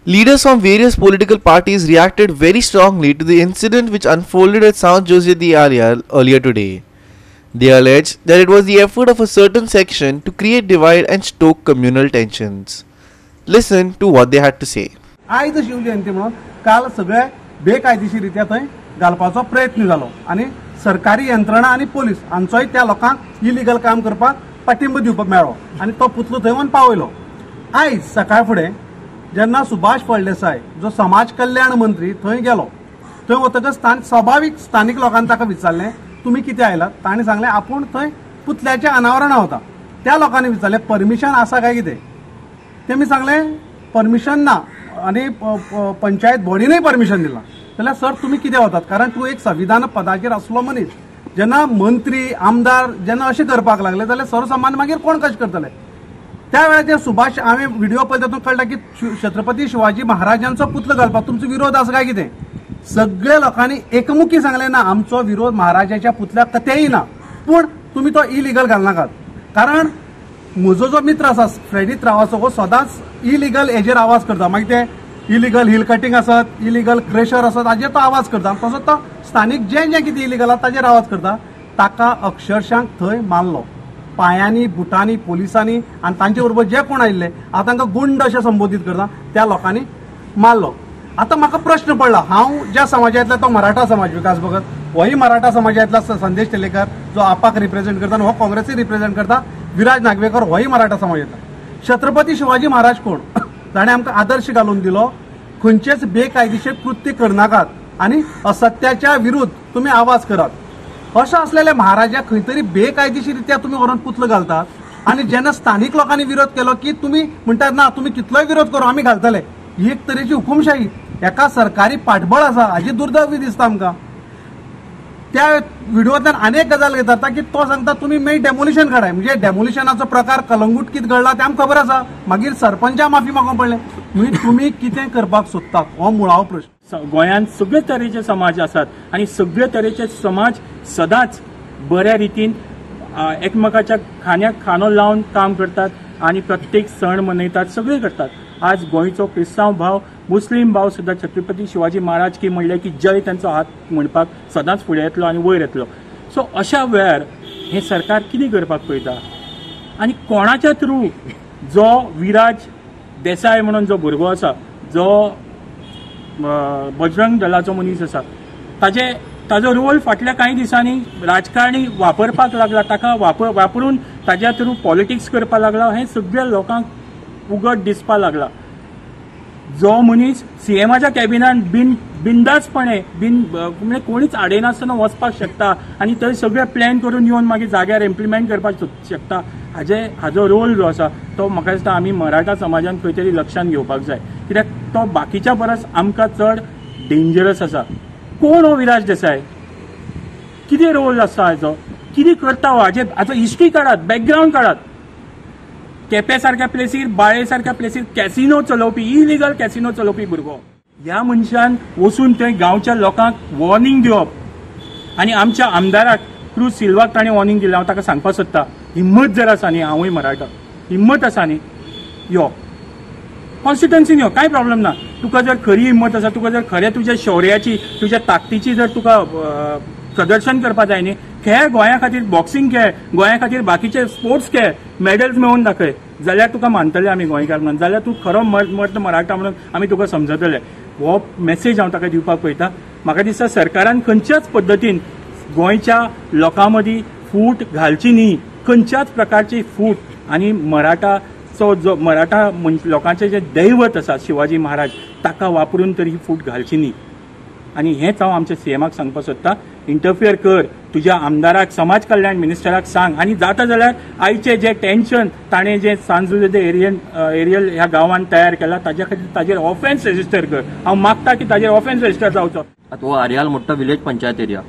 Leaders from various political parties reacted very strongly to the incident which unfolded at South Joseph area earlier today. They alleged that it was the effort of a certain section to create divide and stoke communal tensions. Listen to what they had to say. आयज शिवजयंती म्हणून काल सगळे बेकायदेशीररित्या थंय घालपाचो प्रयत्न जालो आनी सरकारी यंत्रणा आनी पोलीस हांचोय त्या लोकांक इलिगल काम करपाक पाठिंबो दिवपाक मेळ्ळो आनी तो पुतलो थंय व्हरून पावयलो. आयज सकाळ फुडें जेन्ना सुभाष फळदेसाय जो समाज कल्याण मंत्री थंय गेलो, थंय वतकच स्वाभाविक स्थानिक लोकांनी ताका विचारलें तुम्ही कितें आयलात. ताणें सांगलें आपूण थंय पुतल्याचें अनावरणा वता. त्या लोकांनी विचारलें परमिशन आसा काय कितें. तेमी सांगलें परमिशन ना आनी पंचायत बॉडीनय परमिशन दिला. जाल्यार सर तुमी कितें वतात, कारण तूं एक संविधान पदाचेर आसलो मनीस. जेन्ना मंत्री आमदार जेन्ना अशें करपाक लागले जाल्यार सर्वसामान्य मागीर कोण कशें करतले. त्या वेळाचेर सुभाष हांवें व्हिडिओ पळयता तातूंत कळटा की छत्रपती शिवाजी महाराजांचो पुतलो घालपाक तुमचो विरोध आसा काय कितें. सगळ्या लोकांनी एकमुखी सांगले ना आमचो विरोध महाराजाच्या पुतल्याक कतेय ना, पूण तुमी तो इलिगल घालनाकात. कारण म्हजो जो मित्र आसा फ्रेडी त्रावासो सदांच इलिगल हेजेर आवाज करता. मागीर ते इलिगल हिल कटिंग आसत, इलिगल क्रेशर आसत, हाजेर तो आवाज करता. तसोच तो स्थानीक जें जें कितें इलिगल आसा ताजेर आवाज करता. ताका अक्षरशः थंय मारलो पायांनी बुटांनी पुलिसांनी आनी तांचे बरोबर जे कोण आयिल्ले हांव तांकां गुंड अशें संबोधीत करता त्या लोकांनी मारलो. आता म्हाका प्रश्न पडला, हांव ज्या समाजांतलो तो मराठा समाज विकास भगत, होय मराठा समाजांतला संदेश तेलेकर जो आपाक रिप्रेझेंट करता आनी हो काँग्रेसी रिप्रेझेंट करता विराज नागवेकर, होय मराठा समाजांतला. छत्रपती शिवाजी महाराज कोण, ताणें आमकां आदर्श घालून दिलो खंयचेच बेकायदेशीर कृत्य करनाकात आनी असत्याच्या विरुद्ध तुमी आवाज करात. अशें आसलेल्या महाराजाक खंय तरी बेकायदेशीररित्या तुमी व्हरून पुतलो घालतात आनी जेन्ना स्थानीक लोकांनी विरोध केलो की तुमी म्हणटात ना तुमी कितलोय विरोध करो आमी घालतले. ही एक तरेची हुकुमशाही, एका सरकारी पाठबळ आसा, हाजी दुर्दैवी दिसता आमकां. त्या व्हिडिओतल्यान अनेक गजाल येता की तो सांगता तुम्ही मागीर डेमोलिशन काडाय. म्हणजे डेमोलिशनाचो प्रकार कलंगूट कितें घडला तें आमकां खबर आसा. मागीर सरपंचा माफी मागूंक पडलें. तुमी कितें करपाक सोदतात हो मुळावो प्रश्न. गोंयांत सगळे तरेचे समाज आसात आनी सगळे तरेचे समाज सदांच बऱ्या रितीन एकमेकाच्या खांद्याक खांदो लावन काम करतात आनी प्रत्येक सण मनयतात, सगळे करतात. आज गोंयचो क्रिस्तांव भाव मुस्लीम भाव सुद्धा छत्रपती शिवाजी महाराज की म्हणले की जय त्यांचो हात म्हणपाक सदांच फुडें येतलो आनी वयर येतलो. सो अशा वेळार हे सरकार कितें करपाक पळयता आनी कोणाच्या थ्रू जो विराज देसाय म्हणून जो भुरगो आसा, जो बजरंग दलाचो मनीस आसा, ताजो रोल फाटल्या कांय दिसांनी राजकारणी वापरपाक लागला, ताका वापरून ताज्या थ्रू पॉलिटिक्स करपाक लागला. हे सगळ्या लोकांक उगड दिसपाक लागला. जो मनीस सीएमाच्या कॅबिनान बिनदासपणे म्हणजे कोणीच आडयनासतना वचपाक शकता आनी थंय सगळे प्लॅन करून येवन मागीर जाग्यार इम्प्लिमेंट करपाक शकता, हाजो रोल जो आसा तो म्हाका दिसता आमी मराठा समाजान खंय तरी लक्षांत घेवपाक जाय. कित्याक तो बाकीच्या परस आमकां चड डेंजरस आसा. कोण हो विराज देसाय, कितें रोल आसा हाजो, कितें करता हो, हाजो हिस्ट्री काडात, बॅकग्रावंड काडात. केपें सारक्या प्लेसीर, बाळे सारक्या प्लेसीर कॅसिनो चलोवपी, इलिगल कॅसिनो चलोवपी भुरगो. ह्या मनशान वचून थंय गांवच्या लोकांक वॉर्निंग दिवप आनी आमच्या आमदाराक क्रूज सिल्वाक ताणें वॉर्निंग दिलें. हांव ताका सांगपाक सोदता, हिम्मत जर आसा न्ही, हांवूय मराठा, हिम्मत आसा न्ही, यो कॉन्स्टिट्युएन्सीन यो, कांय प्रॉब्लेम ना. तुका जर खरी हिम्मत आसा, तुका जर खऱ्या तुज्या शौर्याची, तुज्या ताकदीची जर तुका प्रदर्शन करपाक जाय न्ही, खेळ, गोंया खातीर बॉक्सिंग खेळ, गोंया खातीर बाकीचे स्पोर्ट्स खेळ, मेडल्स मेळोवन दाखय, जाल्यार तुका मानतले आमी गोंयकार म्हणून, जाल्यार तूं खरो मर्द मराठा म्हणून आमी तुका समजतले. हो मेसेज हांव ताका दिवपाक पळयता. म्हाका दिसता सरकारान खंयच्याच पद्दतीन गोंयच्या लोकां मदीं फूट घालची न्ही, खंयच्याच प्रकारची फूट. आनी मराठाचो जो मराठा लोकांचें जे दैवत आसा शिवाजी महाराज, ताका वापरून तरी ही फूट घालची न्ही. आनी हेंच हांव आमच्या सीएमाक सांगपाक सोदता, इंटरफियर कर, तुज्या आमदाराक, समाज कल्याण मिनिस्टराक सांग. आनी जाता जाल्यार आयचे जे टेन्शन ताणें जे सांजुलेदे एरियल ह्या गांवांत तयार केला ताज्या खातीर ताजेर ऑफेन्स रेजिस्टर कर. हांव मागता की ताजेर ऑफेन्स रेजिस्टर जावचो. आतां हो आर्याल मोठो विलेज पंचायत एरिया,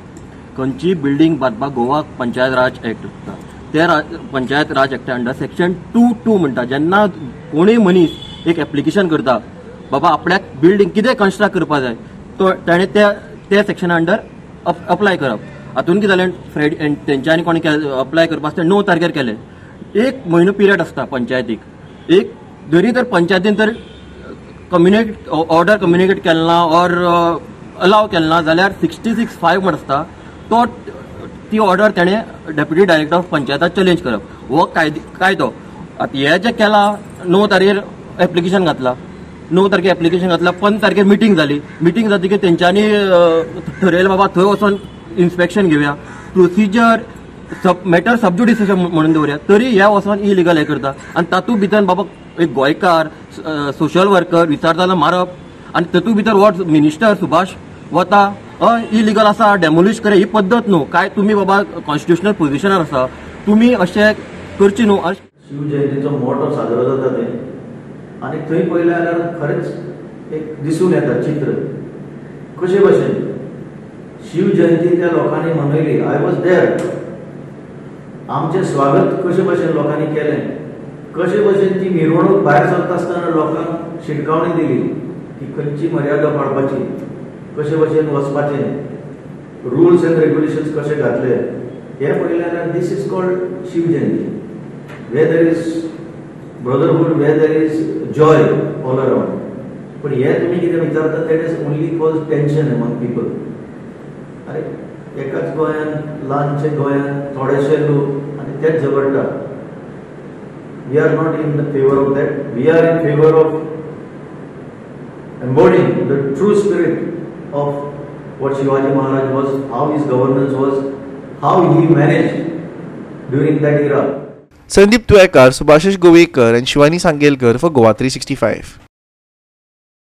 खंयची बिल्डींग बांदपाक गोवा पंचायत राज एक्ट आसता, त्या पंचायत राज एक्टा अंडर सेक्शन 2(2) म्हणटा, जेन्ना कोणूय मनीस एक एप्लिकेशन करता बाबा आपल्याक बिल्डींग कितें कन्स्ट्रक्ट करपाक जाय, तो ताणें त्या सेक्शना अंडर अप्लाय करप. हातून कितें जालें, तेंच्यांनी कोणी अप्लाय करपाक आसता 9 तारखेर केलें. 1 म्हयनो पिरियड आसता पंचायतीक. एक जरी तर पंचायतीन तर ऑर्डर कम्युनिकेट केला ना ऑर अलाव केला ना जाल्यार 66(5) म्हण आसता तो ती ऑर्डर तेणे डेप्युटी डायरेक्टर ऑफ पंचायतात चॅलेंज करप हो कायदो. हे जे केला 9 तारखेर एप्लिकेशन घातला 9 तारखेर एप्लिकेशन घातला 15 तारखेर मिटींग जाली. मिटींग जातकीर तेंच्यांनी ठरयलें बाबा थंय वचून इन्स्पेक्शन घेवया प्रोसिजर मॅटर सबज्युडिशन म्हणून दवरया तरी हे वचून इलिगल हे करता आनी तातूंत भितर बाबा एक गोंयकार सोशल वर्कर विचारताना मारप आनी तातूंत भितर वॉट मिनिस्टर सुभाष वता इलिगल आसा डेमोलिश करे ही पद्दत न्हू काय तुम्ही बाबा कॉन्स्टिट्युशनल पोझिशनार आसा तुम्ही अशें करची न्हू. शिवजयंतीचो मोठो साजरो जाता थंय आनी थंय पळयलें जाल्यार खरेंच एक दिसून येता चित्र कशे भशेन शिवजयंती त्या लोकांनी मनयली. I was there. आमचें स्वागत कशे भशेन लोकांनी केलें कशे भशेन ती मिरवणूक भायर सरता आसतना लोकांक शिटकावणी दिली की खंयची मर्यादा पाळपाची कशे भशेन वचपाचें रुल्स एंड रेग्युलेशन्स कशे घातले हे पळयलें जाल्यार this is called Shivjayanti where there is brotherhood, where there is joy all around. पण हे तुम्ही कितें विचारता that is only cause tension among people. अरे एकाच गोंयान ल्हानशे गोंयान थोडेशे लोक आनी तेच झगडटा. We are not in the favor of that. We are in favor of embodying the true spirit of what Shivaji Maharaj was, how his governance was, how he managed during that era. Sandeep Tuekar, Subhashish Govekar and Shivani Sangelkar for Goa 365.